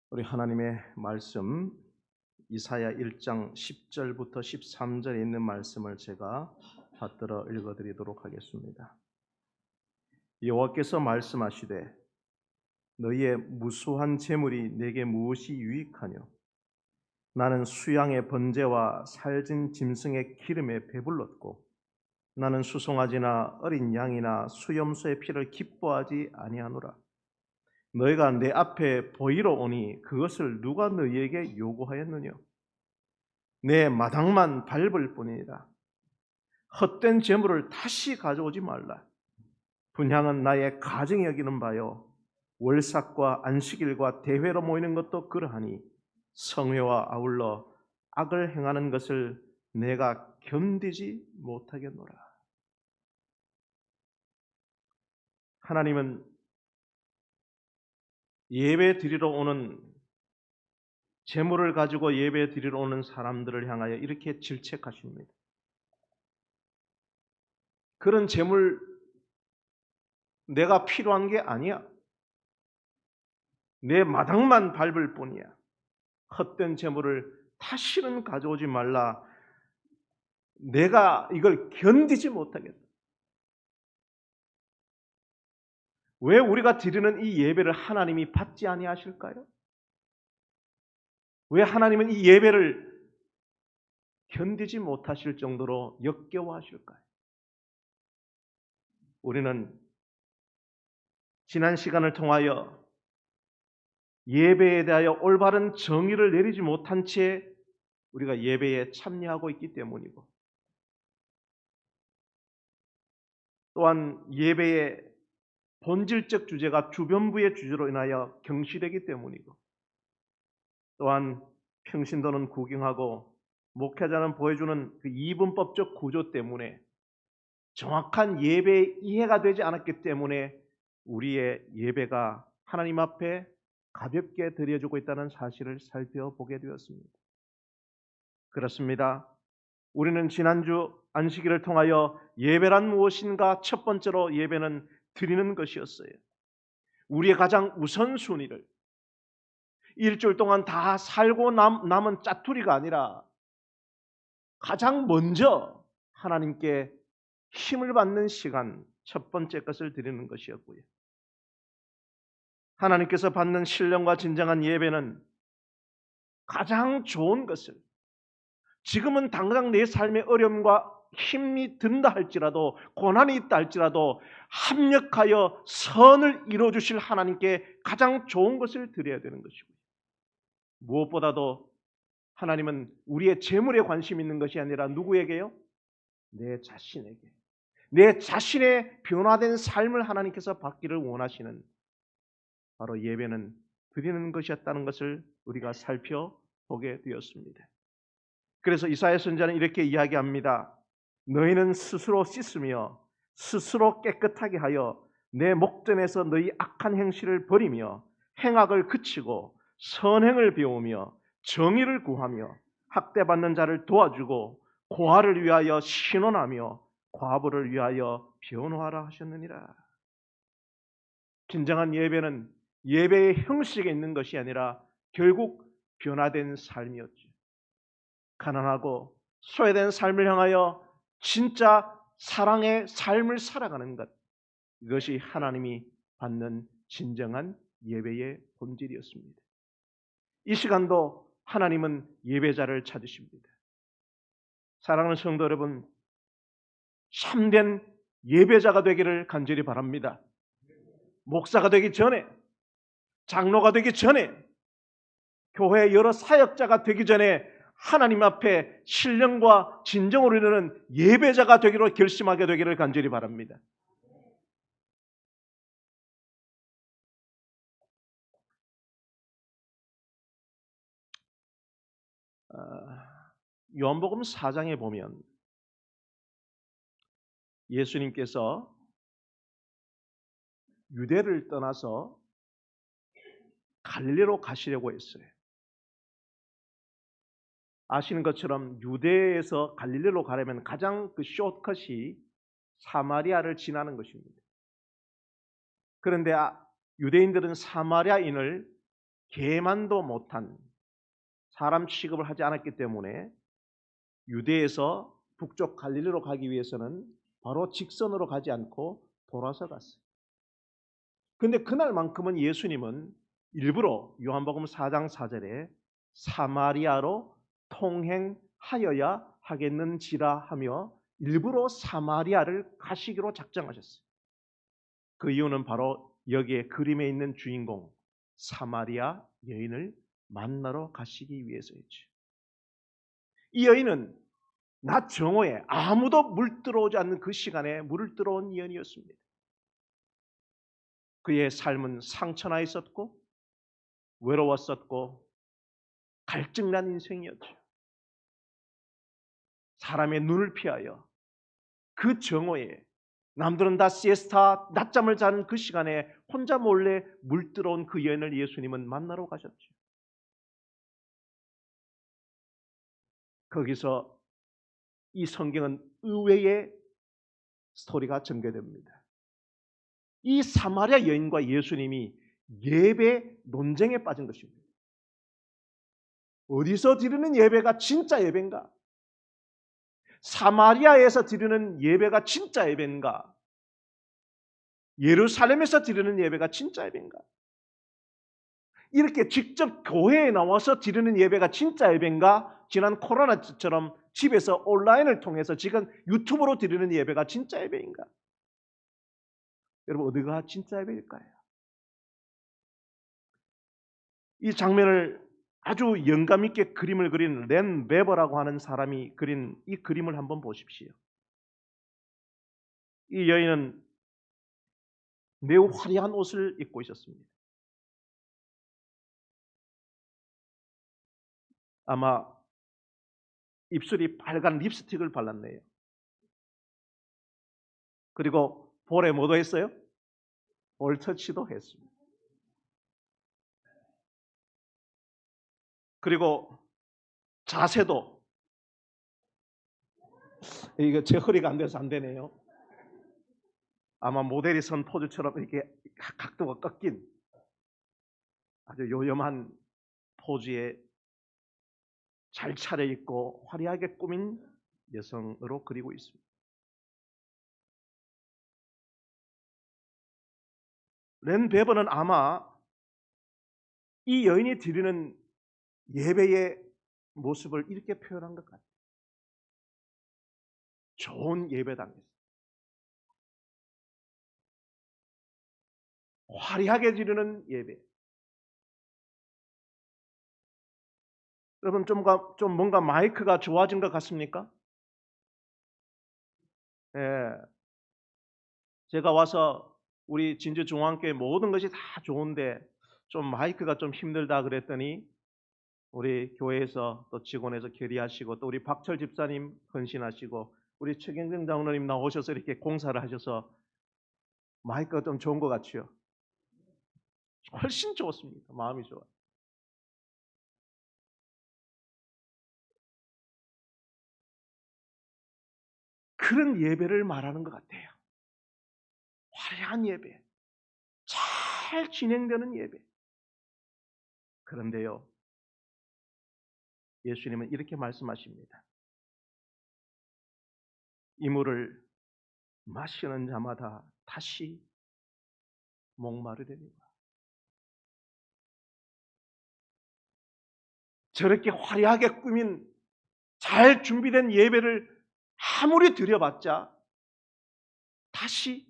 우리 하나님의 말씀 이사야 1장 10절부터 13절에 있는 말씀을 제가 받들어 읽어드리도록 하겠습니다. 여호와께서 말씀하시되 너희의 무수한 재물이 내게 무엇이 유익하뇨? 나는 수양의 번제와 살진 짐승의 기름에 배불렀고 나는 수송아지나 어린 양이나 수염소의 피를 기뻐하지 아니하노라. 너희가 내 앞에 보이러 오니 그것을 누가 너희에게 요구하였느냐? 내 마당만 밟을 뿐이니라. 헛된 재물을 다시 가져오지 말라. 분향은 나의 가증히 여기는 바요 월삭과 안식일과 대회로 모이는 것도 그러하니 성회와 아울러 악을 행하는 것을 내가 견디지 못하겠노라. 하나님은 예배 드리러 오는 재물을 가지고 예배 드리러 오는 사람들을 향하여 이렇게 질책하십니다. 그런 재물 내가 필요한 게 아니야. 내 마당만 밟을 뿐이야. 헛된 재물을 다시는 가져오지 말라. 내가 이걸 견디지 못하겠다. 왜 우리가 드리는 이 예배를 하나님이 받지 아니하실까요? 왜 하나님은 이 예배를 견디지 못하실 정도로 역겨워하실까요? 우리는 지난 시간을 통하여 예배에 대하여 올바른 정의를 내리지 못한 채 우리가 예배에 참여하고 있기 때문이고, 또한 예배의 본질적 주제가 주변부의 주제로 인하여 경시되기 때문이고, 또한 평신도는 구경하고 목회자는 보여주는 그 이분법적 구조 때문에 정확한 예배의 이해가 되지 않았기 때문에 우리의 예배가 하나님 앞에 가볍게 드려지고 있다는 사실을 살펴보게 되었습니다. 그렇습니다. 우리는 지난주 안식일을 통하여 예배란 무엇인가 첫 번째로 예배는 드리는 것이었어요. 우리의 가장 우선순위를 일주일 동안 다 살고 남은 짜투리가 아니라 가장 먼저 하나님께 힘을 받는 시간, 첫 번째 것을 드리는 것이었고요. 하나님께서 받는 신령과 진정한 예배는 가장 좋은 것을, 지금은 당장 내 삶의 어려움과 힘이 든다 할지라도, 고난이 있다 할지라도 합력하여 선을 이루어주실 하나님께 가장 좋은 것을 드려야 되는 것이고요. 무엇보다도 하나님은 우리의 재물에 관심 있는 것이 아니라 누구에게요? 내 자신에게. 내 자신의 변화된 삶을 하나님께서 받기를 원하시는 바로 예배는 드리는 것이었다는 것을 우리가 살펴보게 되었습니다. 그래서 이사야 선지자는 이렇게 이야기합니다. 너희는 스스로 씻으며 스스로 깨끗하게 하여 내 목전에서 너희 악한 행실을 버리며 행악을 그치고 선행을 배우며 정의를 구하며 학대받는 자를 도와주고 고아를 위하여 신원하며 과부를 위하여 변호하라 하셨느니라. 진정한 예배는 예배의 형식에 있는 것이 아니라 결국 변화된 삶이었죠. 가난하고 소외된 삶을 향하여 진짜 사랑의 삶을 살아가는 것, 이것이 하나님이 받는 진정한 예배의 본질이었습니다. 이 시간도 하나님은 예배자를 찾으십니다. 사랑하는 성도 여러분, 참된 예배자가 되기를 간절히 바랍니다. 목사가 되기 전에, 장로가 되기 전에, 교회의 여러 사역자가 되기 전에 하나님 앞에 신령과 진정으로 이르는 예배자가 되기로 결심하게 되기를 간절히 바랍니다. 요한복음 4장에 보면 예수님께서 유대를 떠나서 갈릴리로 가시려고 했어요. 아시는 것처럼 유대에서 갈릴리로 가려면 가장 그 숏컷이 사마리아를 지나는 것입니다. 그런데 유대인들은 사마리아인을 개만도 못한 사람 취급을 하지 않았기 때문에 유대에서 북쪽 갈릴리로 가기 위해서는 바로 직선으로 가지 않고 돌아서 갔어요. 그런데 그날만큼은 예수님은 일부러 요한복음 4장 4절에 사마리아로 통행하여야 하겠는지라 하며 일부러 사마리아를 가시기로 작정하셨어요. 그 이유는 바로 여기에 그림에 있는 주인공 사마리아 여인을 만나러 가시기 위해서였죠. 이 여인은 낮 정오에 아무도 물 들어오지 않는 그 시간에 물을 들어온 여인이었습니다. 그의 삶은 상처나 있었고 외로웠었고 갈증난 인생이었죠. 사람의 눈을 피하여 그 정오에 남들은 다 시에스타 낮잠을 자는 그 시간에 혼자 몰래 물 들어온 그 여인을 예수님은 만나러 가셨죠. 거기서 이 성경은 의외의 스토리가 전개됩니다. 이 사마리아 여인과 예수님이 예배 논쟁에 빠진 것입니다. 어디서 드리는 예배가 진짜 예배인가? 사마리아에서 드리는 예배가 진짜 예배인가? 예루살렘에서 드리는 예배가 진짜 예배인가? 이렇게 직접 교회에 나와서 드리는 예배가 진짜 예배인가? 지난 코로나처럼 집에서 온라인을 통해서 지금 유튜브로 드리는 예배가 진짜 예배인가? 여러분 어디가 진짜 예배일까요? 이 장면을 아주 영감 있게 그림을 그린 렌 베버라고 하는 사람이 그린 이 그림을 한번 보십시오. 이 여인은 매우 화려한 옷을 입고 있었습니다. 아마 입술이 빨간 립스틱을 발랐네요. 그리고 볼에 뭐도 했어요? 볼터치도 했습니다. 그리고 자세도 이거 제 허리가 안 돼서 안 되네요. 아마 모델이 선 포즈처럼 이렇게 각도가 꺾인 아주 요염한 포즈에 잘 차려입고 화려하게 꾸민 여성으로 그리고 있습니다. 렌 베버는 아마 이 여인이 드리는 예배의 모습을 이렇게 표현한 것 같아요. 좋은 예배당에서 화려하게 드리는 예배. 여러분 좀 뭔가 마이크가 좋아진 것 같습니까? 예. 제가 와서 우리 진주중앙교회 모든 것이 다 좋은데 좀 마이크가 좀 힘들다 그랬더니 우리 교회에서 또 직원에서 결의하시고 또 우리 박철 집사님 헌신하시고 우리 최경정 장로님 나오셔서 이렇게 공사를 하셔서 마이크가 좀 좋은 것 같죠? 훨씬 좋습니다. 마음이 좋아요. 그런 예배를 말하는 것 같아요. 화려한 예배, 잘 진행되는 예배. 그런데요, 예수님은 이렇게 말씀하십니다. 이 물을 마시는 자마다 다시 목마르리라. 저렇게 화려하게 꾸민 잘 준비된 예배를 아무리 드려봤자 다시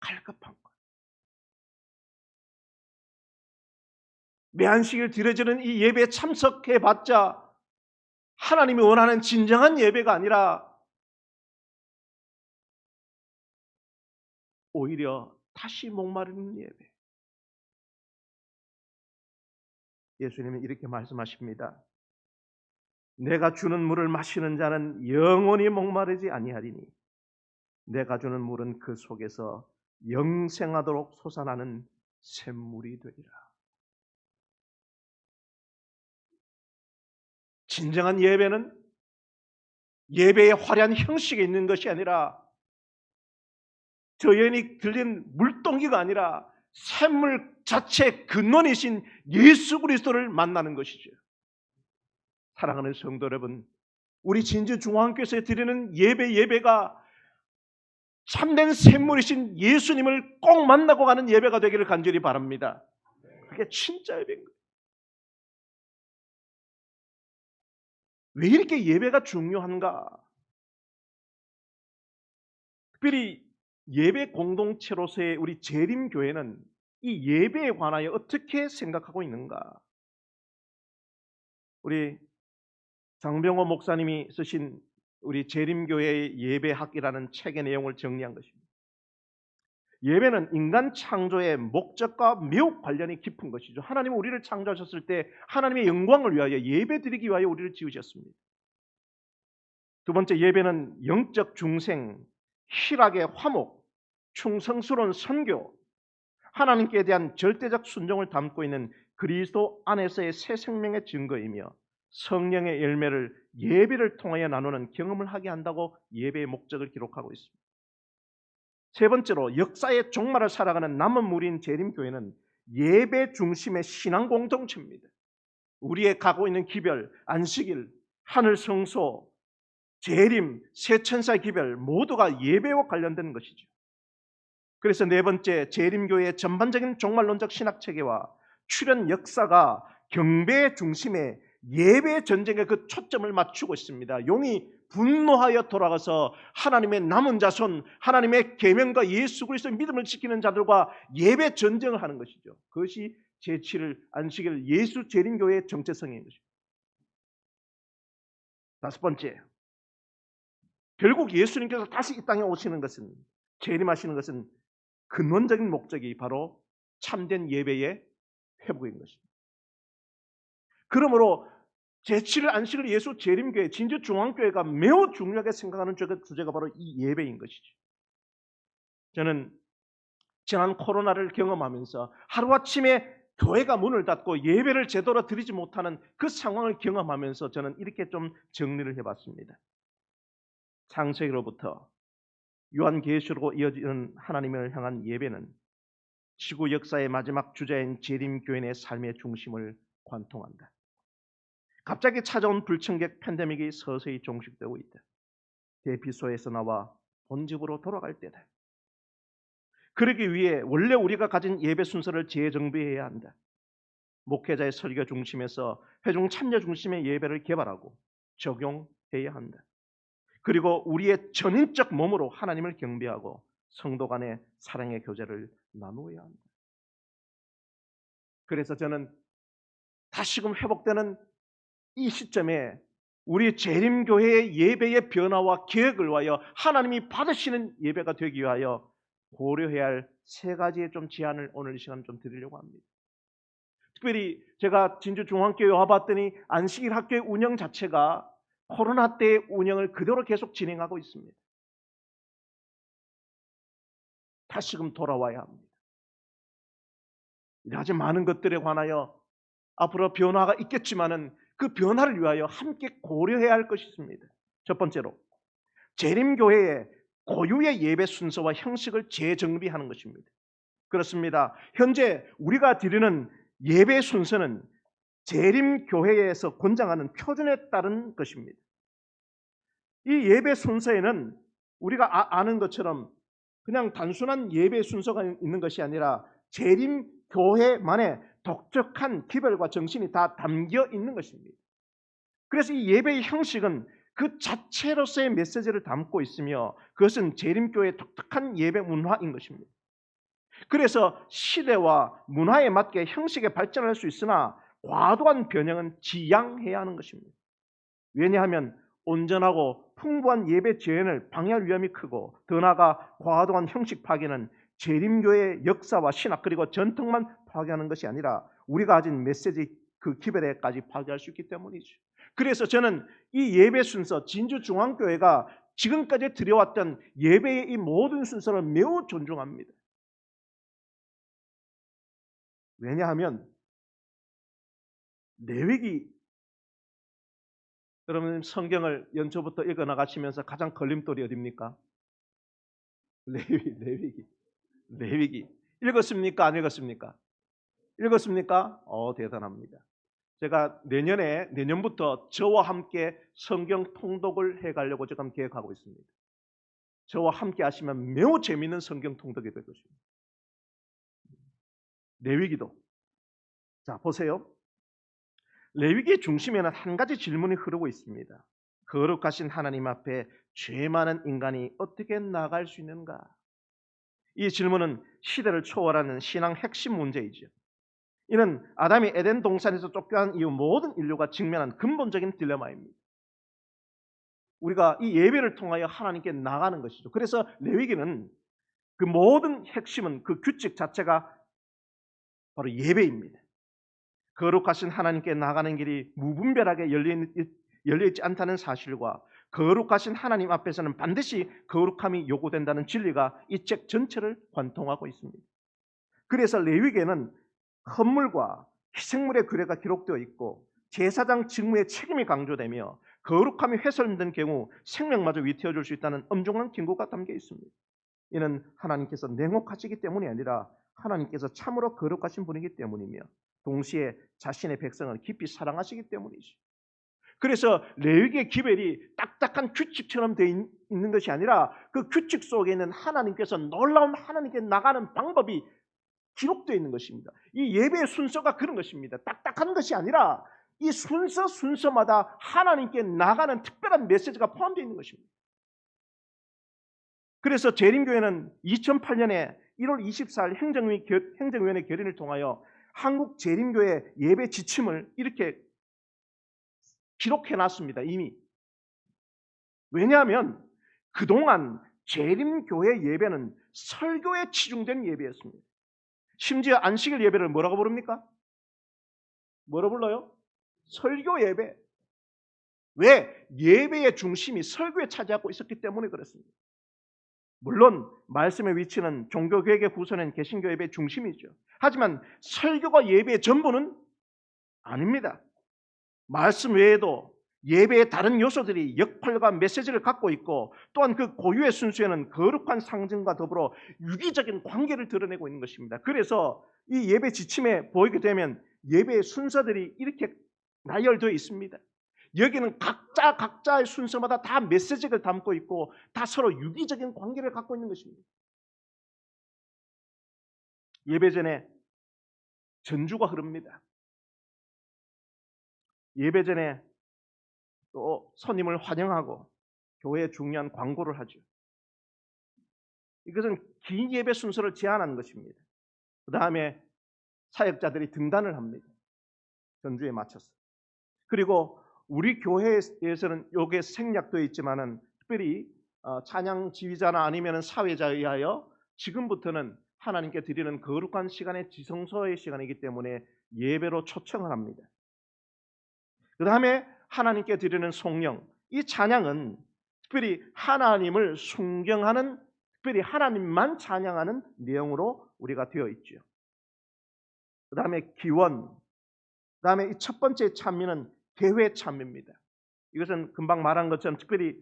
갈급한 것. 매한식을 드려지는 이 예배에 참석해봤자 하나님이 원하는 진정한 예배가 아니라 오히려 다시 목마르는 예배. 예수님은 이렇게 말씀하십니다. 내가 주는 물을 마시는 자는 영원히 목마르지 아니하리니 내가 주는 물은 그 속에서 영생하도록 솟아나는 샘물이 되리라. 진정한 예배는 예배의 화려한 형식에 있는 것이 아니라 저 여인이 들린 물동기가 아니라 샘물 자체 근원이신 예수 그리스도를 만나는 것이죠. 사랑하는 성도 여러분, 우리 진주중앙교회에서 드리는 예배가 참된 샘물이신 예수님을 꼭 만나고 가는 예배가 되기를 간절히 바랍니다. 그게 진짜 예배인 거예요. 왜 이렇게 예배가 중요한가? 특별히 예배 공동체로서의 우리 재림교회는 이 예배에 관하여 어떻게 생각하고 있는가? 우리 장병호 목사님이 쓰신 우리 재림교회의 예배학이라는 책의 내용을 정리한 것입니다. 예배는 인간 창조의 목적과 매우 관련이 깊은 것이죠. 하나님은 우리를 창조하셨을 때 하나님의 영광을 위하여 예배드리기 위하여 우리를 지으셨습니다. 두 번째, 예배는 영적 중생, 희락의 화목, 충성스러운 선교, 하나님께 대한 절대적 순종을 담고 있는 그리스도 안에서의 새 생명의 증거이며 성령의 열매를 예배를 통하여 나누는 경험을 하게 한다고 예배의 목적을 기록하고 있습니다. 세 번째로, 역사의 종말을 살아가는 남은 무리인 재림교회는 예배 중심의 신앙 공동체입니다. 우리의 가고 있는 기별, 안식일, 하늘 성소, 재림, 새 천사의 기별 모두가 예배와 관련된 것이죠. 그래서 네 번째, 재림교회의 전반적인 종말론적 신학체계와 출현 역사가 경배 중심의 예배 전쟁에 그 초점을 맞추고 있습니다. 용이 분노하여 돌아가서 하나님의 남은 자손, 하나님의 계명과 예수 그리스도의 믿음을 지키는 자들과 예배 전쟁을 하는 것이죠. 그것이 제7일 안식일 예수 재림교회의 정체성인 것입니다. 다섯 번째, 결국 예수님께서 다시 이 땅에 오시는 것은, 재림하시는 것은 근원적인 목적이 바로 참된 예배의 회복인 것입니다. 그러므로 제7일 안식일 예수 재림교회, 진주중앙교회가 매우 중요하게 생각하는 주제가 바로 이 예배인 것이죠. 저는 지난 코로나를 경험하면서 하루아침에 교회가 문을 닫고 예배를 제대로 드리지 못하는 그 상황을 경험하면서 저는 이렇게 좀 정리를 해봤습니다. 창세기로부터 요한계시록으로 이어지는 하나님을 향한 예배는 지구 역사의 마지막 주자인 재림교인의 삶의 중심을 관통한다. 갑자기 찾아온 불청객 팬데믹이 서서히 종식되고 있다. 대피소에서 나와 본집으로 돌아갈 때다. 그러기 위해 원래 우리가 가진 예배 순서를 재정비해야 한다. 목회자의 설교 중심에서 회중 참여 중심의 예배를 개발하고 적용해야 한다. 그리고 우리의 전인적 몸으로 하나님을 경배하고 성도 간의 사랑의 교제를 나누어야 한다. 그래서 저는 다시금 회복되는 이 시점에 우리 재림교회의 예배의 변화와 계획을 위하여 하나님이 받으시는 예배가 되기 위하여 고려해야 할 세 가지의 좀 제안을 오늘 이 시간 좀 드리려고 합니다. 특별히 제가 진주중앙교회 와봤더니 안식일 학교의 운영 자체가 코로나 때의 운영을 그대로 계속 진행하고 있습니다. 다시금 돌아와야 합니다. 아주 많은 것들에 관하여 앞으로 변화가 있겠지만은 그 변화를 위하여 함께 고려해야 할 것이 있습니다. 첫 번째로, 재림교회의 고유의 예배 순서와 형식을 재정비하는 것입니다. 그렇습니다. 현재 우리가 드리는 예배 순서는 재림교회에서 권장하는 표준에 따른 것입니다. 이 예배 순서에는 우리가 아는 것처럼 그냥 단순한 예배 순서가 있는 것이 아니라 재림교회만의 독특한 기별과 정신이 다 담겨 있는 것입니다. 그래서 이 예배의 형식은 그 자체로서의 메시지를 담고 있으며 그것은 재림교회의 독특한 예배 문화인 것입니다. 그래서 시대와 문화에 맞게 형식에 발전할 수 있으나 과도한 변형은 지양해야 하는 것입니다. 왜냐하면 온전하고 풍부한 예배 재현을 방해할 위험이 크고 더 나아가 과도한 형식 파괴는 재림교회의 역사와 신학 그리고 전통만 파괴하는 것이 아니라 우리가 가진 메시지 그 기별에까지 파괴할 수 있기 때문이죠. 그래서 저는 이 예배 순서, 진주중앙교회가 지금까지 드려왔던 예배의 이 모든 순서를 매우 존중합니다. 왜냐하면 레위기, 여러분 성경을 연초부터 읽어 나가시면서 가장 걸림돌이 어디입니까? 레위기. 읽었습니까? 안 읽었습니까? 읽었습니까? 대단합니다. 제가 내년부터 저와 함께 성경 통독을 해가려고 지금 계획하고 있습니다. 저와 함께 하시면 매우 재미있는 성경 통독이 될 것입니다. 레위기도. 자, 보세요. 레위기의 중심에는 한 가지 질문이 흐르고 있습니다. 거룩하신 하나님 앞에 죄 많은 인간이 어떻게 나아갈 수 있는가? 이 질문은 시대를 초월하는 신앙 핵심 문제이죠. 이는 아담이 에덴 동산에서 쫓겨난 이후 모든 인류가 직면한 근본적인 딜레마입니다. 우리가 이 예배를 통하여 하나님께 나가는 것이죠. 그래서 레위기는 그 모든 핵심은 그 규칙 자체가 바로 예배입니다. 거룩하신 하나님께 나가는 길이 무분별하게 열려있지 않다는 사실과 거룩하신 하나님 앞에서는 반드시 거룩함이 요구된다는 진리가 이 책 전체를 관통하고 있습니다. 그래서 레위기에는 헌물과 희생물의 규례가 기록되어 있고 제사장 직무의 책임이 강조되며 거룩함이 훼손된 경우 생명마저 위태워질 수 있다는 엄중한警告가 담겨 있습니다. 이는 하나님께서 냉혹하시기 때문이 아니라 하나님께서 참으로 거룩하신 분이기 때문이며 동시에 자신의 백성을 깊이 사랑하시기 때문이죠. 그래서 레위기의 기별이 딱딱한 규칙처럼 되어 있는 것이 아니라 그 규칙 속에 있는 하나님께서 놀라운 하나님께 나가는 방법이 기록되어 있는 것입니다. 이 예배의 순서가 그런 것입니다. 딱딱한 것이 아니라 이 순서마다 하나님께 나가는 특별한 메시지가 포함되어 있는 것입니다. 그래서 재림교회는 2008년에 1월 24일 행정위원회 결의를 통하여 한국 재림교회 예배 지침을 이렇게 기록해놨습니다. 이미. 왜냐하면 그동안 재림교회 예배는 설교에 치중된 예배였습니다. 심지어 안식일 예배를 뭐라고 부릅니까? 뭐라고 불러요? 설교 예배. 왜? 예배의 중심이 설교에 차지하고 있었기 때문에 그렇습니다. 물론 말씀의 위치는 종교개혁의 후손인 개신교 예배의 중심이죠. 하지만 설교가 예배의 전부는 아닙니다. 말씀 외에도 예배의 다른 요소들이 역할과 메시지를 갖고 있고 또한 그 고유의 순수에는 거룩한 상징과 더불어 유기적인 관계를 드러내고 있는 것입니다. 그래서 이 예배 지침에 보이게 되면 예배의 순서들이 이렇게 나열되어 있습니다. 여기는 각자의 순서마다 다 메시지를 담고 있고 다 서로 유기적인 관계를 갖고 있는 것입니다. 예배 전에 전주가 흐릅니다. 예배 전에 또 손님을 환영하고 교회에 중요한 광고를 하죠. 이것은 긴 예배 순서를 제안하는 것입니다. 그 다음에 사역자들이 등단을 합니다. 전주에 맞춰서. 그리고 우리 교회에서는 이게 생략되어 있지만은 특별히 찬양 지휘자나 아니면 사회자에 의하여 지금부터는 하나님께 드리는 거룩한 시간의 지성소의 시간이기 때문에 예배로 초청을 합니다. 그 다음에 하나님께 드리는 송영, 이 찬양은 특별히 하나님을 순경하는, 특별히 하나님만 찬양하는 내용으로 우리가 되어 있죠. 그 다음에 기원, 그 다음에 이 첫 번째 찬미는 개회 찬미입니다. 이것은 금방 말한 것처럼 특별히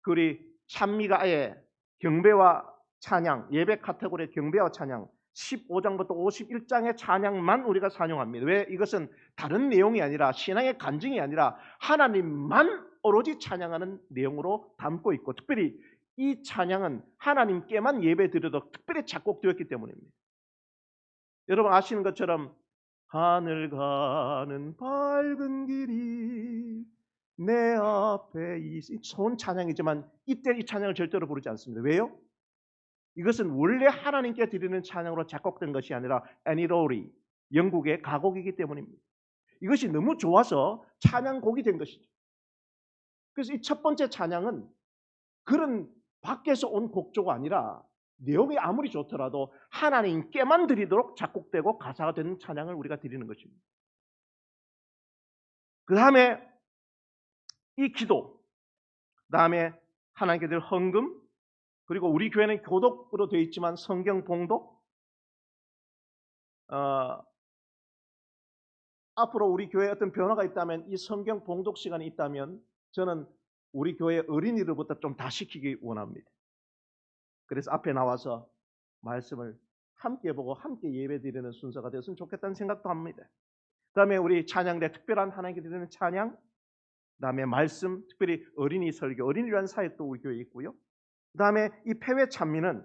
우리 찬미가 아예 경배와 찬양, 예배 카테고리의 경배와 찬양 15장부터 51장의 찬양만 우리가 찬양합니다. 왜? 이것은 다른 내용이 아니라 신앙의 간증이 아니라 하나님만 오로지 찬양하는 내용으로 담고 있고 특별히 이 찬양은 하나님께만 예배 드리도록 특별히 작곡되었기 때문입니다. 여러분 아시는 것처럼 하늘 가는 밝은 길이 내 앞에 좋은 찬양이지만 이때 이 찬양을 절대로 부르지 않습니다. 왜요? 이것은 원래 하나님께 드리는 찬양으로 작곡된 것이 아니라 애니로리, 영국의 가곡이기 때문입니다. 이것이 너무 좋아서 찬양곡이 된 것이죠. 그래서 이 첫 번째 찬양은 그런 밖에서 온 곡조가 아니라 내용이 아무리 좋더라도 하나님께만 드리도록 작곡되고 가사가 된 찬양을 우리가 드리는 것입니다. 그 다음에 이 기도, 그 다음에 하나님께 드릴 헌금, 그리고 우리 교회는 교독으로 되어 있지만 성경 봉독, 앞으로 우리 교회에 어떤 변화가 있다면 이 성경 봉독 시간이 있다면 저는 우리 교회 어린이들부터 좀 다 시키기 원합니다. 그래서 앞에 나와서 말씀을 함께 보고 함께 예배드리는 순서가 되었으면 좋겠다는 생각도 합니다. 그다음에 우리 찬양대 특별한 하나님께 드리는 찬양, 그다음에 말씀, 특별히 어린이 설교, 어린이를 위한 사역도 우리 교회에 있고요. 그다음에 이 폐회 찬미는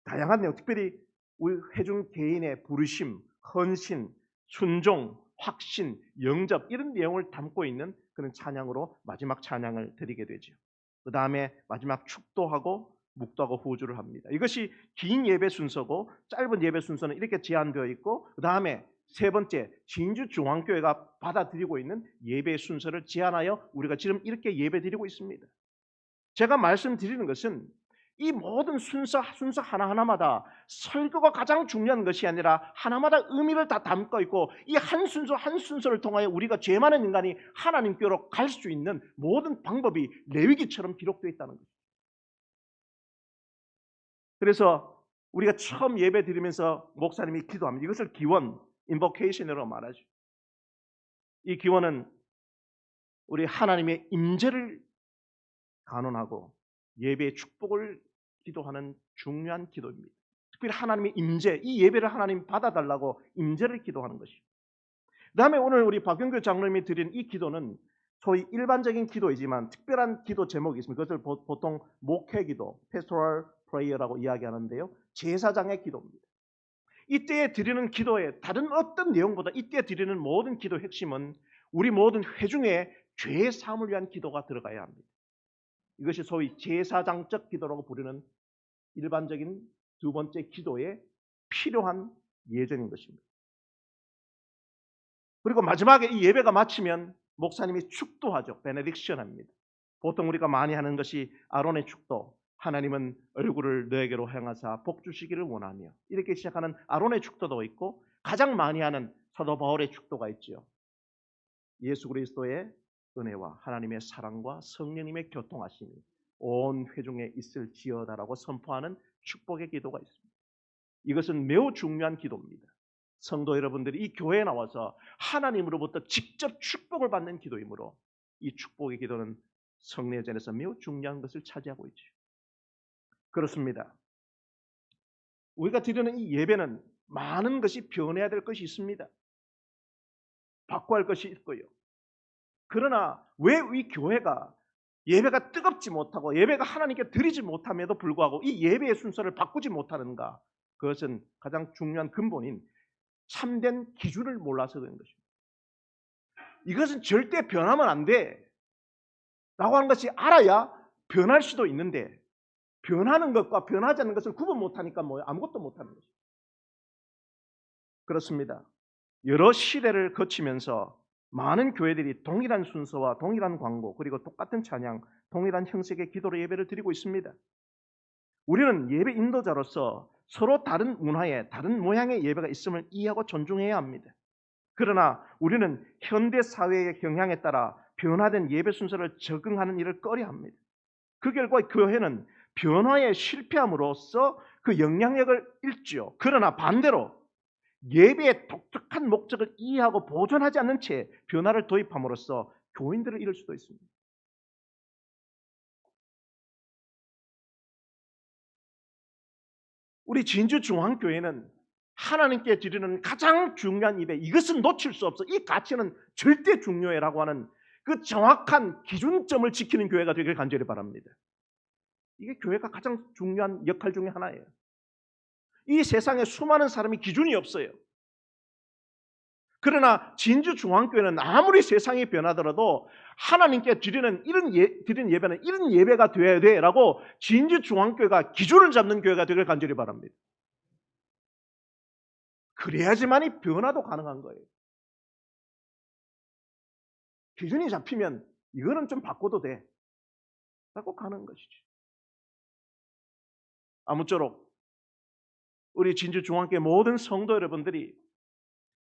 다양한 내용, 특별히 우리 회중 개인의 부르심, 헌신, 순종, 확신, 영접 이런 내용을 담고 있는 그런 찬양으로 마지막 찬양을 드리게 되죠. 그 다음에 마지막 축도하고 묵도하고 후주를 합니다. 이것이 긴 예배 순서고 짧은 예배 순서는 이렇게 제한되어 있고 그 다음에 세 번째 진주중앙교회가 받아들이고 있는 예배 순서를 제한하여 우리가 지금 이렇게 예배 드리고 있습니다. 제가 말씀드리는 것은 이 모든 순서 하나하나마다 설교가 가장 중요한 것이 아니라 하나마다 의미를 다 담고 있고 이 한 순서 한 순서를 통하여 우리가 죄 많은 인간이 하나님께로 갈 수 있는 모든 방법이 레위기처럼 기록되어 있다는 거죠. 그래서 우리가 처음 예배 드리면서 목사님이 기도합니다. 이것을 기원, 인보케이션이라고 말하죠. 이 기원은 우리 하나님의 임재를 간언하고 예배의 축복을 기도하는 중요한 기도입니다. 특별히 하나님의 임재, 이 예배를 하나님 받아달라고 임재를 기도하는 것입니다. 그 다음에 오늘 우리 박경규 장로님이 드린 이 기도는 소위 일반적인 기도이지만 특별한 기도 제목이 있습니다. 그것을 보통 목회기도, pastoral prayer라고 이야기하는데요. 제사장의 기도입니다. 이때에 드리는 기도의 다른 어떤 내용보다 이때 드리는 모든 기도의 핵심은 우리 모든 회중의 죄 사함을 위한 기도가 들어가야 합니다. 이것이 소위 제사장적 기도라고 부르는 일반적인 두 번째 기도에 필요한 예전인 것입니다. 그리고 마지막에 이 예배가 마치면 목사님이 축도하죠. 베네딕션 합니다. 보통 우리가 많이 하는 것이 아론의 축도, 하나님은 얼굴을 너에게로 향하사 복 주시기를 원하며 이렇게 시작하는 아론의 축도도 있고 가장 많이 하는 사도 바울의 축도가 있죠. 예수 그리스도의 은혜와 하나님의 사랑과 성령님의 교통하심이 온 회중에 있을지어다라고 선포하는 축복의 기도가 있습니다. 이것은 매우 중요한 기도입니다. 성도 여러분들이 이 교회에 나와서 하나님으로부터 직접 축복을 받는 기도이므로 이 축복의 기도는 성례전에서 매우 중요한 것을 차지하고 있죠. 그렇습니다. 우리가 드리는 이 예배는 많은 것이 변해야 될 것이 있습니다. 바꿔야 할 것이 있고요. 그러나 왜 이 교회가 예배가 뜨겁지 못하고 예배가 하나님께 드리지 못함에도 불구하고 이 예배의 순서를 바꾸지 못하는가? 그것은 가장 중요한 근본인 참된 기준을 몰라서 그런 것입니다. 이것은 절대 변하면 안 돼 라고 하는 것이 알아야 변할 수도 있는데 변하는 것과 변하지 않는 것을 구분 못하니까 아무것도 못하는 것입니다. 그렇습니다. 여러 시대를 거치면서 많은 교회들이 동일한 순서와 동일한 광고 그리고 똑같은 찬양, 동일한 형식의 기도로 예배를 드리고 있습니다. 우리는 예배 인도자로서 서로 다른 문화에 다른 모양의 예배가 있음을 이해하고 존중해야 합니다. 그러나 우리는 현대 사회의 경향에 따라 변화된 예배 순서를 적응하는 일을 꺼려합니다. 그 결과 교회는 변화에 실패함으로써 그 영향력을 잃지요. 그러나 반대로 예배의 독특한 목적을 이해하고 보존하지 않는 채 변화를 도입함으로써 교인들을 잃을 수도 있습니다. 우리 진주중앙교회는 하나님께 드리는 가장 중요한 예배, 이것은 놓칠 수 없어, 이 가치는 절대 중요해라고 하는 그 정확한 기준점을 지키는 교회가 되길 간절히 바랍니다. 이게 교회가 가장 중요한 역할 중에 하나예요. 이 세상에 수많은 사람이 기준이 없어요. 그러나 진주중앙교회는 아무리 세상이 변하더라도 하나님께 드리는 드리는 예배는 이런 예배가 되어야 돼라고 진주중앙교회가 기준을 잡는 교회가 되길 간절히 바랍니다. 그래야지만이 변화도 가능한 거예요. 기준이 잡히면 이거는 좀 바꿔도 돼 라고 가는 것이죠. 아무쪼록 우리 진주중앙교회 모든 성도 여러분들이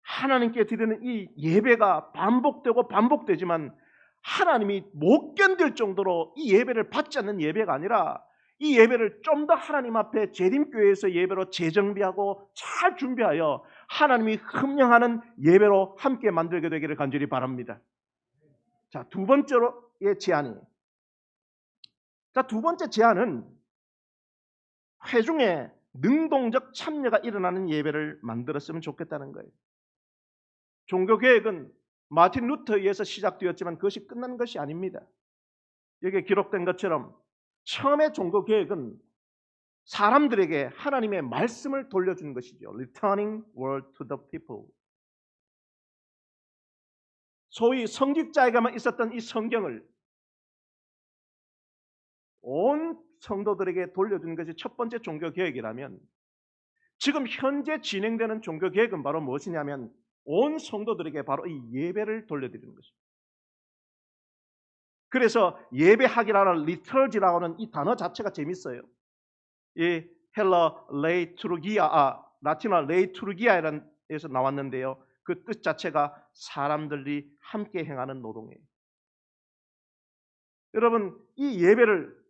하나님께 드리는 이 예배가 반복되고 반복되지만 하나님이 못 견딜 정도로 이 예배를 받지 않는 예배가 아니라 이 예배를 좀 더 하나님 앞에 재림교회에서 예배로 재정비하고 잘 준비하여 하나님이 흠령하는 예배로 함께 만들게 되기를 간절히 바랍니다. 자, 두 번째로의 제안이, 두 번째 제안은 회중의 능동적 참여가 일어나는 예배를 만들었으면 좋겠다는 거예요. 종교개혁은 마틴 루터에 의해서 시작되었지만 그것이 끝난 것이 아닙니다. 여기에 기록된 것처럼 처음에 종교개혁은 사람들에게 하나님의 말씀을 돌려주는 것이죠. Returning word to the people. 소위 성직자에게만 있었던 이 성경을 온 성도들에게 돌려주는 것이 첫 번째 종교개혁이라면 지금 현재 진행되는 종교개혁은 바로 무엇이냐면 온 성도들에게 바로 이 예배를 돌려드리는 것입니다. 그래서 예배하기라는 liturgy라고 하는 이 단어 자체가 재밌어요. 이 헬러 레이투르기아, 라틴어 레이투르기아에서 나왔는데요. 그 뜻 자체가 사람들이 함께 행하는 노동이에요. 여러분, 이 예배를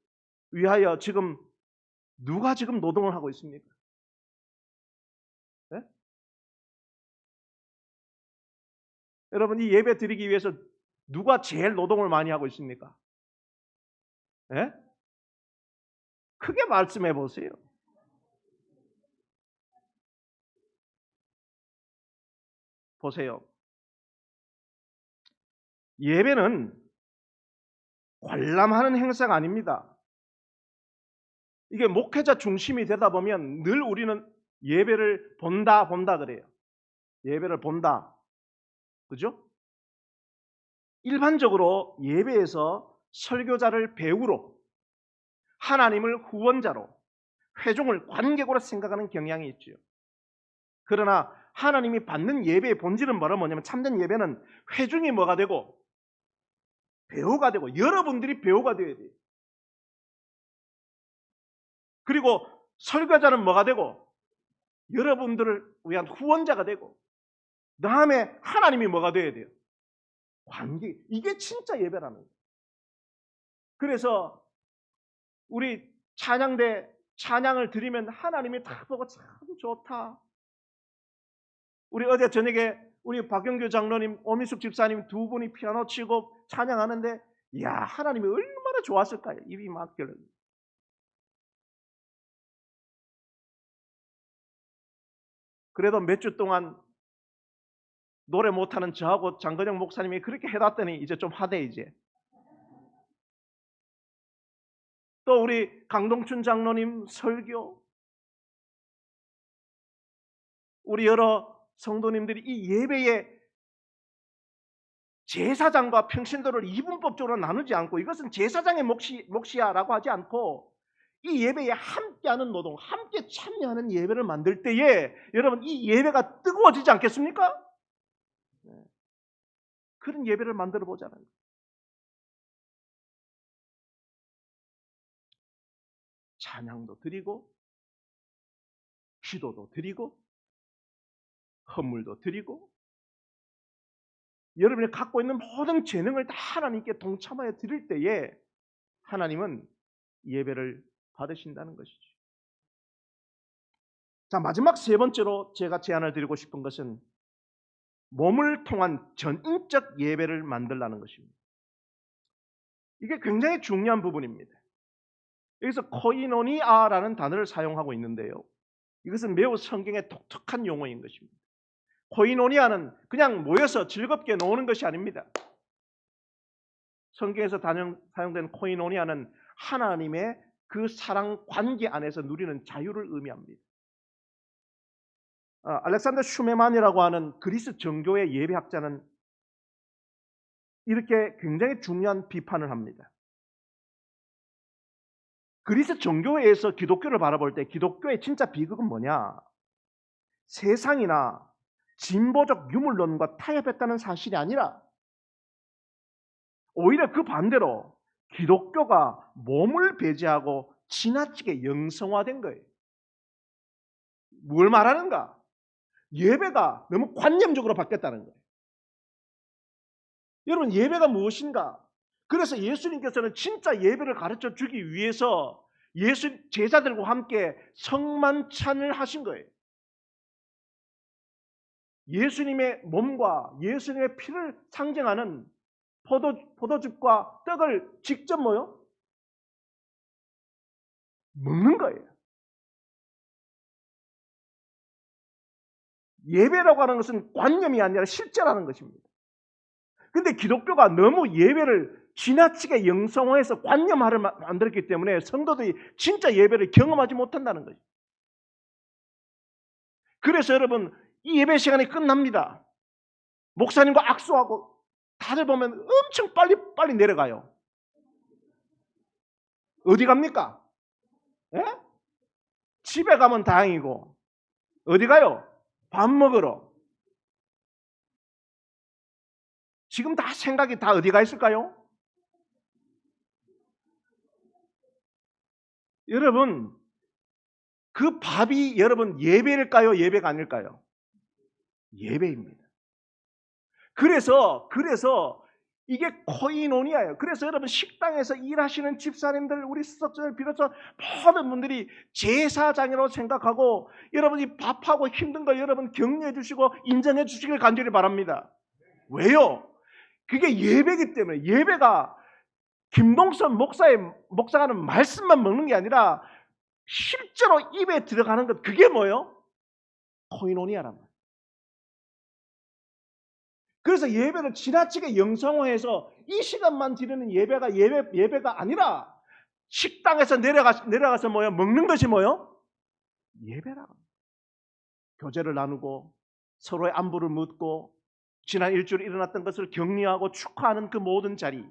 위하여 지금 누가 지금 노동을 하고 있습니까? 네? 여러분, 이 예배 드리기 위해서 누가 제일 노동을 많이 하고 있습니까? 네? 크게 말씀해 보세요. 보세요. 예배는 관람하는 행사가 아닙니다. 이게 목회자 중심이 되다 보면 늘 우리는 예배를 본다 그래요. 예배를 본다. 그죠? 일반적으로 예배에서 설교자를 배우로, 하나님을 후원자로, 회중을 관객으로 생각하는 경향이 있죠. 그러나 하나님이 받는 예배의 본질은 뭐냐면 참된 예배는 회중이 뭐가 되고 배우가 되고 여러분들이 배우가 되어야 돼요. 그리고 설교자는 뭐가 되고 여러분들을 위한 후원자가 되고 다음에 하나님이 뭐가 되어야 돼요? 관계. 이게 진짜 예배라는 거예요. 그래서 우리 찬양대 찬양을 드리면 하나님이 다 보고 참 좋다. 우리 어제 저녁에 우리 박영규 장로님, 오미숙 집사님 두 분이 피아노 치고 찬양하는데 이야 하나님이 얼마나 좋았을까요? 입이 막혀요. 그래도 몇 주 동안 노래 못하는 저하고 장건영 목사님이 그렇게 해놨더니 이제 좀 하대 이제. 또 우리 강동춘 장로님 설교, 우리 여러 성도님들이 이 예배에 제사장과 평신도를 이분법적으로 나누지 않고 이것은 제사장의 몫이야라고 하지 않고 이 예배에 함께하는 노동, 함께 참여하는 예배를 만들 때에 여러분 이 예배가 뜨거워지지 않겠습니까? 그런 예배를 만들어 보자는 거예요. 찬양도 드리고 기도도 드리고 헌물도 드리고 여러분이 갖고 있는 모든 재능을 다 하나님께 동참하여 드릴 때에 하나님은 예배를 받으신다는 것이죠. 자, 마지막 세 번째로 제가 제안을 드리고 싶은 것은 몸을 통한 전인적 예배를 만들라는 것입니다. 이게 굉장히 중요한 부분입니다. 여기서 코이노니아라는 단어를 사용하고 있는데요. 이것은 매우 성경의 독특한 용어인 것입니다. 코이노니아는 그냥 모여서 즐겁게 노는 것이 아닙니다. 성경에서 사용된 코이노니아는 하나님의 그 사랑 관계 안에서 누리는 자유를 의미합니다. 알렉산더 슈메만이라고 하는 그리스 정교의 예배학자는 이렇게 굉장히 중요한 비판을 합니다. 그리스 정교회에서 기독교를 바라볼 때 기독교의 진짜 비극은 뭐냐? 세상이나 진보적 유물론과 타협했다는 사실이 아니라 오히려 그 반대로 기독교가 몸을 배제하고 지나치게 영성화된 거예요. 뭘 말하는가? 예배가 너무 관념적으로 바뀌었다는 거예요. 여러분 예배가 무엇인가? 그래서 예수님께서는 진짜 예배를 가르쳐 주기 위해서 제자들과 함께 성만찬을 하신 거예요. 예수님의 몸과 예수님의 피를 상징하는 포도즙과 떡을 직접 먹는 거예요. 예배라고 하는 것은 관념이 아니라 실제라는 것입니다. 근데 기독교가 너무 예배를 지나치게 영성화해서 관념화를 만들었기 때문에 성도들이 진짜 예배를 경험하지 못한다는 거죠. 그래서 여러분, 이 예배 시간이 끝납니다. 목사님과 악수하고 다들 보면 엄청 빨리 내려가요. 어디 갑니까? 예? 집에 가면 다행이고 어디 가요? 밥 먹으러. 지금 다 생각이 다 어디 가 있을까요? 여러분, 그 밥이 여러분 예배일까요? 예배가 아닐까요? 예배입니다. 그래서 이게 코이노니아예요. 그래서 여러분 식당에서 일하시는 집사님들, 우리 수석자를 비롯해서 모든 분들이 제사장이라고 생각하고 여러분이 밥하고 힘든 걸 여러분 격려해 주시고 인정해 주시길 간절히 바랍니다. 왜요? 그게 예배이기 때문에. 예배가 김동선 목사가 하는 말씀만 먹는 게 아니라 실제로 입에 들어가는 것, 그게 뭐예요? 코이노니아란 말이에요. 그래서 예배를 지나치게 영성화해서 이 시간만 드리는 예배가 아니라 식당에서 내려가서 뭐요? 먹는 것이 뭐요? 예배라. 교제를 나누고 서로의 안부를 묻고 지난 일주일 일어났던 것을 격려하고 축하하는 그 모든 자리,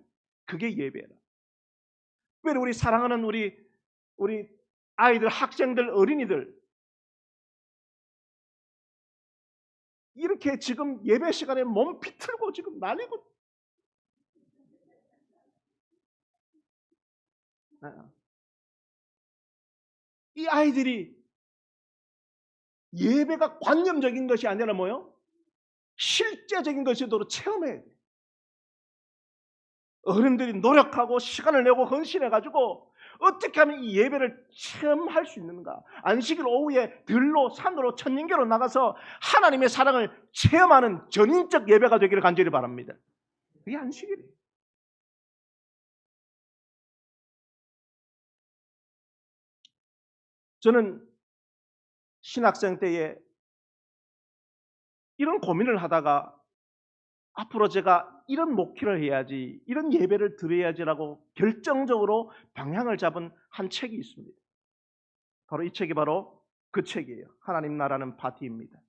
그게 예배라. 특별히 우리 사랑하는 우리 아이들, 학생들, 어린이들, 이렇게 지금 예배 시간에 몸 비틀고 지금 난리고, 이 아이들이 예배가 관념적인 것이 아니라 뭐요? 실제적인 것이도록 체험해야 돼요. 어른들이 노력하고 시간을 내고 헌신해가지고 어떻게 하면 이 예배를 체험할 수 있는가? 안식일 오후에 들로 산으로 천년계로 나가서 하나님의 사랑을 체험하는 전인적 예배가 되기를 간절히 바랍니다. 그게 안식일이에요. 저는 신학생 때에 이런 고민을 하다가 앞으로 제가 이런 목회를 해야지, 이런 예배를 드려야지라고 결정적으로 방향을 잡은 한 책이 있습니다. 바로 이 책이 바로 그 책이에요. 하나님 나라는 파티입니다.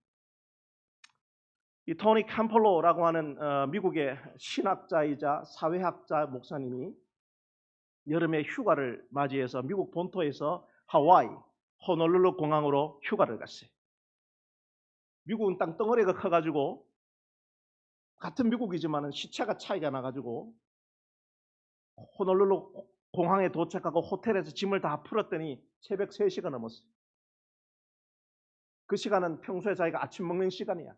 이 토니 캠펄로라고 하는 미국의 신학자이자 사회학자 목사님이 여름에 휴가를 맞이해서 미국 본토에서 하와이 호놀룰루 공항으로 휴가를 갔어요. 미국은 땅덩어리가 커가지고 같은 미국이지만 시차가 차이가 나가지고 호놀룰루 공항에 도착하고 호텔에서 짐을 다 풀었더니 새벽 3시가 넘었어요. 그 시간은 평소에 자기가 아침 먹는 시간이야.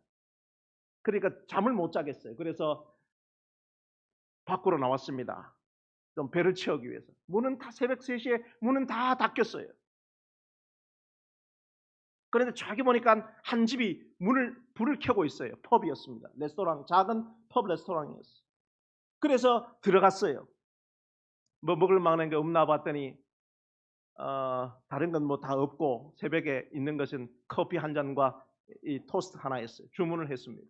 그러니까 잠을 못 자겠어요. 그래서 밖으로 나왔습니다. 좀 배를 채우기 위해서. 문은 다 새벽 3시에 문은 다 닫혔어요. 그런데 저기 보니까 한 집이 불을 켜고 있어요. 펍이었습니다. 레스토랑, 작은 펍 레스토랑이었어요. 그래서 들어갔어요. 뭐 먹을 만한 게 없나 봤더니 다른 건 뭐 다 없고 새벽에 있는 것은 커피 한 잔과 이 토스트 하나였어요. 주문을 했습니다.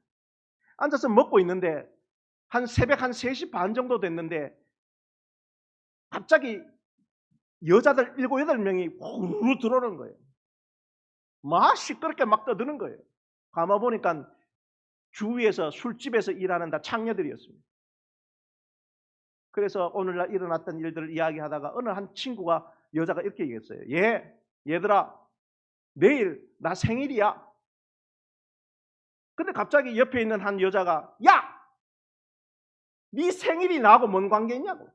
앉아서 먹고 있는데 새벽 3시 반 정도 됐는데 갑자기 여자들 7, 8명이 후루 들어오는 거예요. 막 시끄럽게 막 떠드는 거예요. 가만 보니까 주위에서 술집에서 일하는 다 창녀들이었습니다. 그래서 오늘날 일어났던 일들을 이야기하다가 어느 한 친구가, 여자가 이렇게 얘기했어요. 얘들아, 내일 나 생일이야. 근데 갑자기 옆에 있는 한 여자가, 야! 네 생일이 나하고 뭔 관계 있냐고.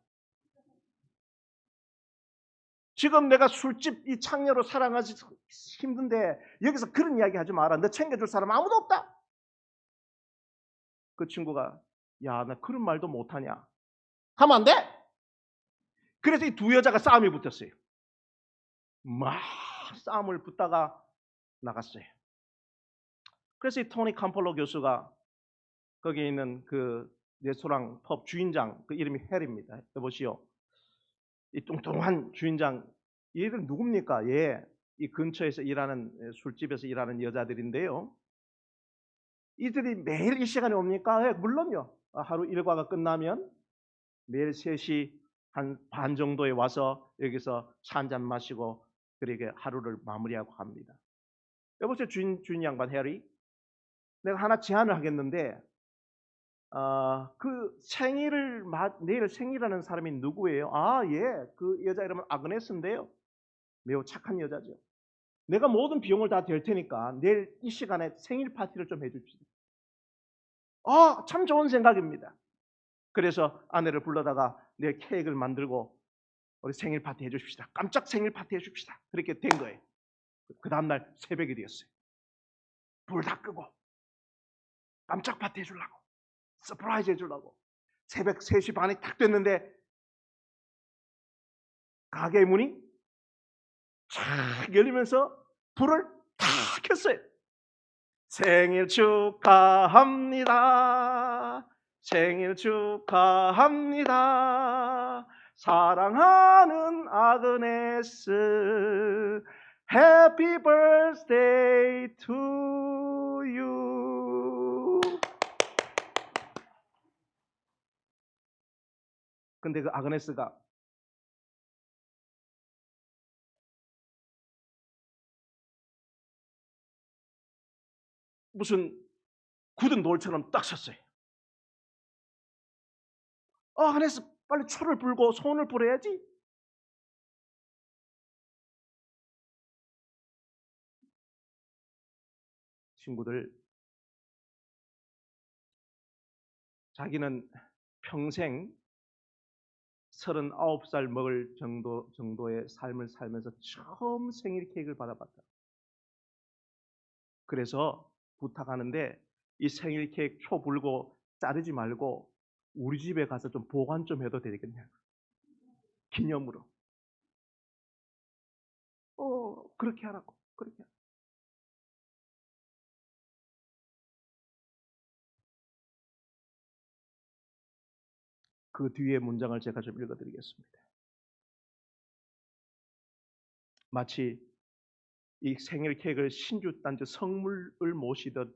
지금 내가 술집 이 창녀로 살아가기 힘든데 여기서 그런 이야기 하지 마라. 너 챙겨줄 사람 아무도 없다. 그 친구가, 야, 나 그런 말도 못하냐. 하면 안 돼. 그래서 이 두 여자가 싸움이 붙었어요. 막 싸움을 붙다가 나갔어요. 그래서 이 토니 캠펄로 교수가 거기에 있는 그 레스토랑 펍 주인장, 그 이름이 헬입니다. 여보시오. 이 뚱뚱한 주인장, 얘들 누굽니까? 이 근처에서 일하는 술집에서 일하는 여자들인데요. 이들이 매일 이 시간에 옵니까? 네, 물론요. 하루 일과가 끝나면 매일 3시 한 반 정도에 와서 여기서 차 한잔 마시고 그렇게 하루를 마무리하고 갑니다. 여보세요, 주인 양반 해리. 내가 하나 제안을 하겠는데, 그 내일 생일하는 사람이 누구예요? 예, 그 여자 이름은 아그네스인데요. 매우 착한 여자죠. 내가 모든 비용을 다 댈 테니까 내일 이 시간에 생일 파티를 좀 해줍시다. 참 좋은 생각입니다. 그래서 아내를 불러다가 내일 케이크를 만들고 우리 생일 파티 해줍시다. 깜짝 생일 파티 해줍시다. 그렇게 된 거예요. 그 다음날 새벽이 되었어요. 불 다 끄고 깜짝 파티 해주려고, 서프라이즈 해주려고 새벽 3시 반이 딱 됐는데 가게 문이 쫙 열리면서 불을 다 켰어요. 생일 축하합니다. 생일 축하합니다. 사랑하는 아그네스, Happy birthday to you. 근데 그 아그네스가 무슨 굳은 돌처럼 딱 섰어요. 아그네스, 빨리 초를 불고 소원을 불어야지. 친구들, 자기는 평생 39살 먹을 정도의 삶을 살면서 처음 생일 케이크를 받아봤다. 그래서 부탁하는데 이 생일 케이크 초 불고 자르지 말고 우리 집에 가서 좀 보관 좀 해도 되겠냐, 기념으로. 그렇게 하라고. 그렇게 하라고. 그 뒤에 문장을 제가 좀 읽어드리겠습니다. 마치 이 생일 케이크를 신주단지 성물을 모시듯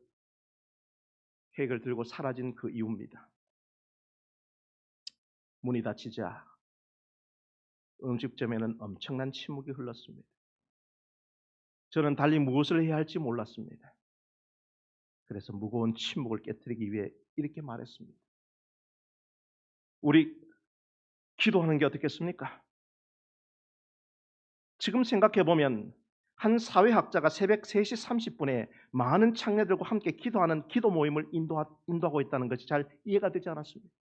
케이크를 들고 사라진 그 이유입니다. 문이 닫히자 음식점에는 엄청난 침묵이 흘렀습니다. 저는 달리 무엇을 해야 할지 몰랐습니다. 그래서 무거운 침묵을 깨뜨리기 위해 이렇게 말했습니다. 우리 기도하는 게 어떻겠습니까? 지금 생각해보면 한 사회학자가 새벽 3시 30분에 많은 창녀들과 함께 기도하는 기도 모임을 인도하고 있다는 것이 잘 이해가 되지 않았습니다.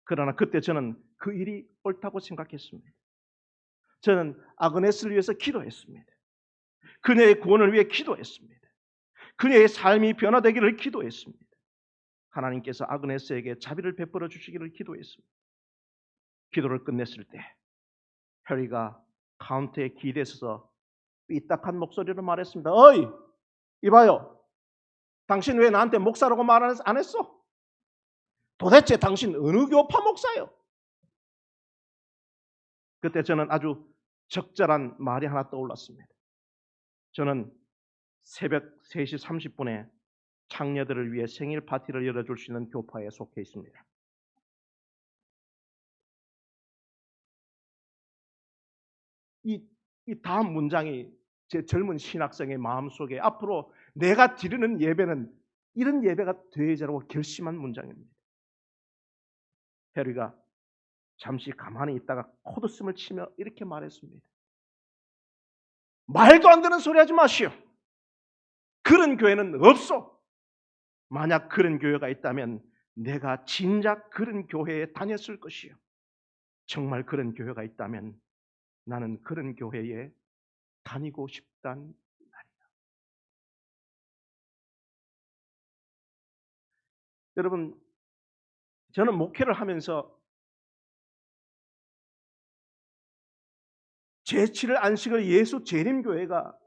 그러나 그때 저는 그 일이 옳다고 생각했습니다. 저는 아그네스를 위해서 기도했습니다. 그녀의 구원을 위해 기도했습니다. 그녀의 삶이 변화되기를 기도했습니다. 하나님께서 아그네스에게 자비를 베풀어 주시기를 기도했습니다. 기도를 끝냈을 때 해리가 카운터에 기대에 서서 삐딱한 목소리로 말했습니다. 어이, 이봐요. 당신 왜 나한테 목사라고 말 안 했어? 도대체 당신 어느 교파 목사요? 그때 저는 아주 적절한 말이 하나 떠올랐습니다. 저는 새벽 3시 30분에 창녀들을 위해 생일 파티를 열어줄 수 있는 교파에 속해 있습니다. 이 다음 문장이 제 젊은 신학생의 마음속에 앞으로 내가 드리는 예배는 이런 예배가 되어야라고 결심한 문장입니다. 해리가 잠시 가만히 있다가 콧웃음을 치며 이렇게 말했습니다. 말도 안 되는 소리 하지 마시오. 그런 교회는 없어. 만약 그런 교회가 있다면 내가 진작 그런 교회에 다녔을 것이요. 정말 그런 교회가 있다면 나는 그런 교회에 다니고 싶단 말이야. 여러분, 저는 목회를 하면서 제7일 안식을 예수 재림교회가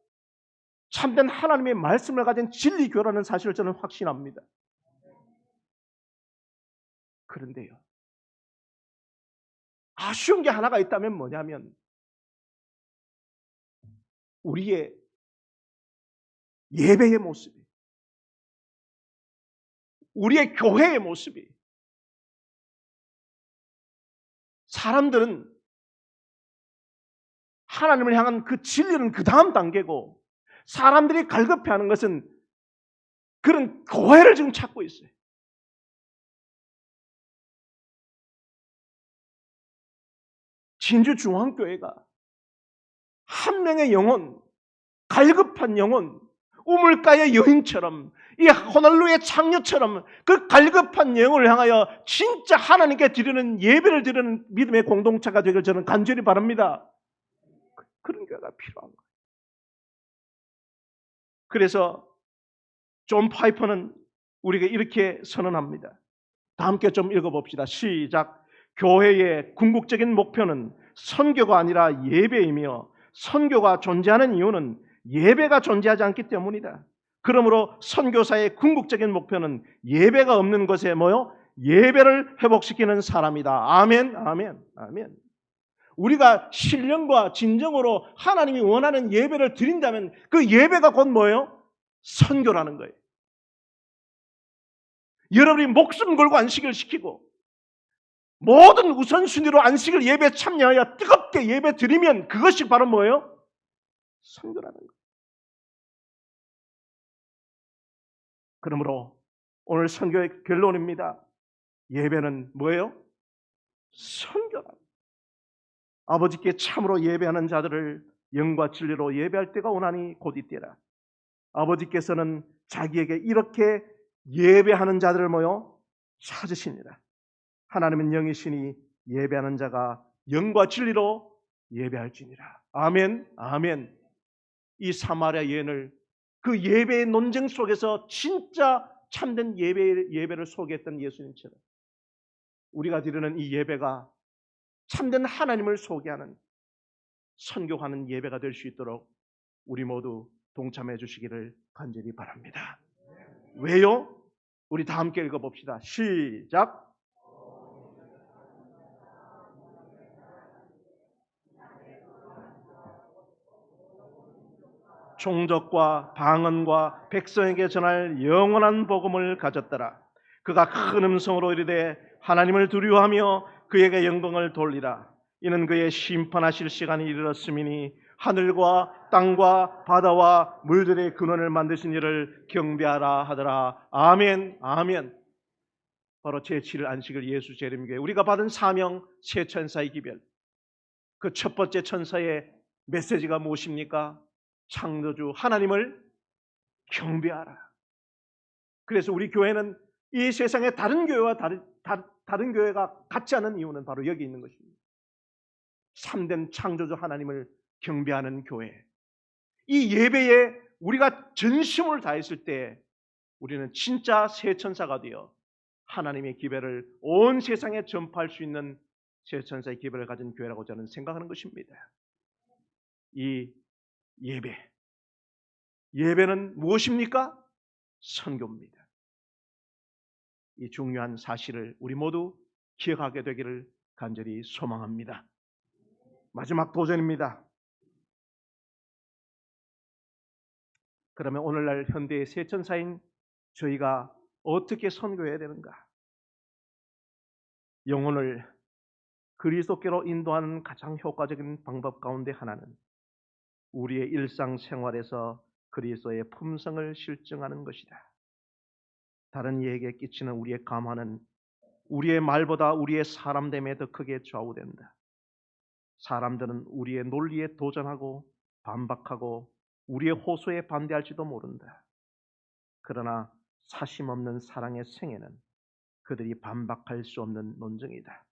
참된 하나님의 말씀을 가진 진리교라는 사실을 저는 확신합니다. 그런데요, 아쉬운 게 하나가 있다면 뭐냐면 우리의 예배의 모습이 우리의 교회의 모습이 사람들은 하나님을 향한 그 진리는 그 다음 단계고 사람들이 갈급해하는 것은 그런 교회를 지금 찾고 있어요. 진주중앙교회가 한 명의 영혼, 갈급한 영혼, 우물가의 여인처럼 이 호날루의 창녀처럼 그 갈급한 영혼을 향하여 진짜 하나님께 드리는 예배를 드리는 믿음의 공동체가 되길 저는 간절히 바랍니다. 그런 교회가 필요한 거예요. 그래서 존 파이퍼는 우리에게 이렇게 선언합니다. 다 함께 좀 읽어봅시다. 시작. 교회의 궁극적인 목표는 선교가 아니라 예배이며 선교가 존재하는 이유는 예배가 존재하지 않기 때문이다. 그러므로 선교사의 궁극적인 목표는 예배가 없는 것에 뭐요? 예배를 회복시키는 사람이다. 아멘, 아멘, 아멘. 우리가 신령과 진정으로 하나님이 원하는 예배를 드린다면 그 예배가 곧 뭐예요? 선교라는 거예요. 여러분이 목숨 걸고 안식을 시키고 모든 우선순위로 안식을 예배에 참여하여 뜨겁게 예배 드리면 그것이 바로 뭐예요? 선교라는 거예요. 그러므로 오늘 선교의 결론입니다. 예배는 뭐예요? 선교라. 아버지께 참으로 예배하는 자들을 영과 진리로 예배할 때가 오나니 곧 이때라. 아버지께서는 자기에게 이렇게 예배하는 자들을 모여 찾으십니다. 하나님은 영이시니 예배하는 자가 영과 진리로 예배할지니라. 아멘, 아멘. 이 사마리아 여인을 그 예배의 논쟁 속에서 진짜 참된 예배를 소개했던 예수님처럼 우리가 드리는 이 예배가 참된 하나님을 소개하는 선교하는 예배가 될 수 있도록 우리 모두 동참해 주시기를 간절히 바랍니다. 왜요? 우리 다 함께 읽어봅시다. 시작. 종족과 방언과 백성에게 전할 영원한 복음을 가졌더라. 그가 큰 음성으로 이르되 하나님을 두려워하며 그에게 영광을 돌리라. 이는 그의 심판하실 시간이 이르렀음이니 하늘과 땅과 바다와 물들의 근원을 만드신 이를 경배하라 하더라. 아멘, 아멘. 바로 제7일 안식을 예수 재림교회 우리가 받은 사명 세 천사의 기별. 그 첫 번째 천사의 메시지가 무엇입니까? 창조주 하나님을 경배하라. 그래서 우리 교회는 이 세상의 다른 교회와 다른 교회가 같지 않은 이유는 바로 여기 있는 것입니다. 참된 창조주 하나님을 경배하는 교회. 이 예배에 우리가 전심을 다했을 때 우리는 진짜 새 천사가 되어 하나님의 기별을 온 세상에 전파할 수 있는 새 천사의 기별을 가진 교회라고 저는 생각하는 것입니다. 이 예배는 무엇입니까? 선교입니다. 이 중요한 사실을 우리 모두 기억하게 되기를 간절히 소망합니다. 마지막 도전입니다. 그러면 오늘날 현대의 새천사인 저희가 어떻게 선교해야 되는가? 영혼을 그리스도께로 인도하는 가장 효과적인 방법 가운데 하나는 우리의 일상생활에서 그리스도의 품성을 실증하는 것이다. 다른 이에게 끼치는 우리의 감화는 우리의 말보다 우리의 사람됨에 더 크게 좌우된다. 사람들은 우리의 논리에 도전하고 반박하고 우리의 호소에 반대할지도 모른다. 그러나 사심 없는 사랑의 생애는 그들이 반박할 수 없는 논증이다.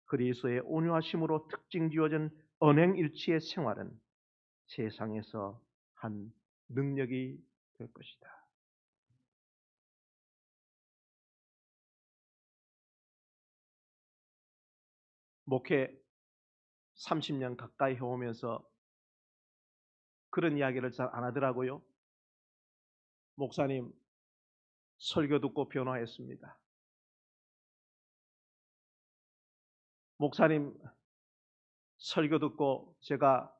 그리스도의 온유하심으로 특징 지어진 언행일치의 생활은 세상에서 한 능력이 될 것이다. 목회 30년 가까이 해오면서 그런 이야기를 잘 안 하더라고요. 목사님, 설교 듣고 변화했습니다. 목사님, 설교 듣고 제가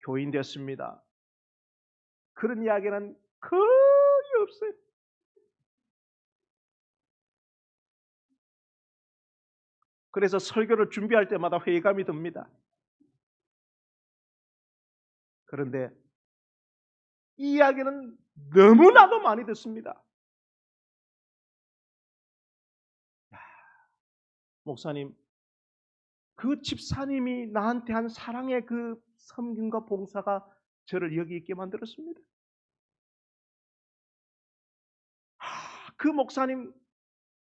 교인 됐습니다. 그런 이야기는 거의 없어요. 그래서 설교를 준비할 때마다 회의감이 듭니다. 그런데 이 이야기는 너무나도 많이 듣습니다. 목사님, 그 집사님이 나한테 한 사랑의 그 섬김과 봉사가 저를 여기 있게 만들었습니다. 그 목사님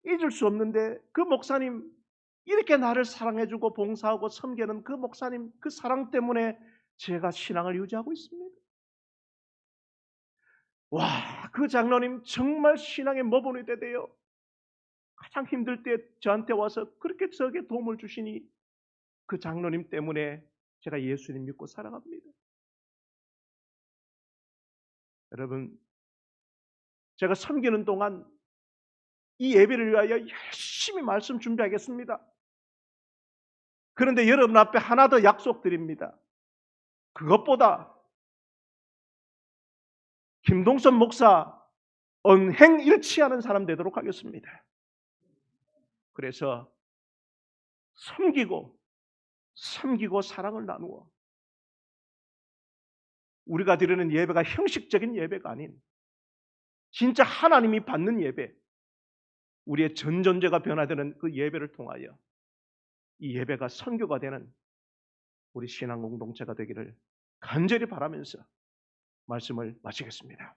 잊을 수 없는데, 그 목사님 이렇게 나를 사랑해주고 봉사하고 섬기는 그 목사님 그 사랑 때문에 제가 신앙을 유지하고 있습니다. 와, 그 장로님 정말 신앙의 모범이 되대요. 가장 힘들 때 저한테 와서 그렇게 저에게 도움을 주시니 그 장로님 때문에 제가 예수님 믿고 살아갑니다. 여러분, 제가 섬기는 동안 이 예배를 위하여 열심히 말씀 준비하겠습니다. 그런데 여러분 앞에 하나 더 약속드립니다. 그것보다 김동선 목사 언행일치하는 사람 되도록 하겠습니다. 그래서 섬기고 사랑을 나누어 우리가 드리는 예배가 형식적인 예배가 아닌 진짜 하나님이 받는 예배, 우리의 전 존재가 변화되는 그 예배를 통하여 이 예배가 선교가 되는 우리 신앙 공동체가 되기를 간절히 바라면서 말씀을 마치겠습니다.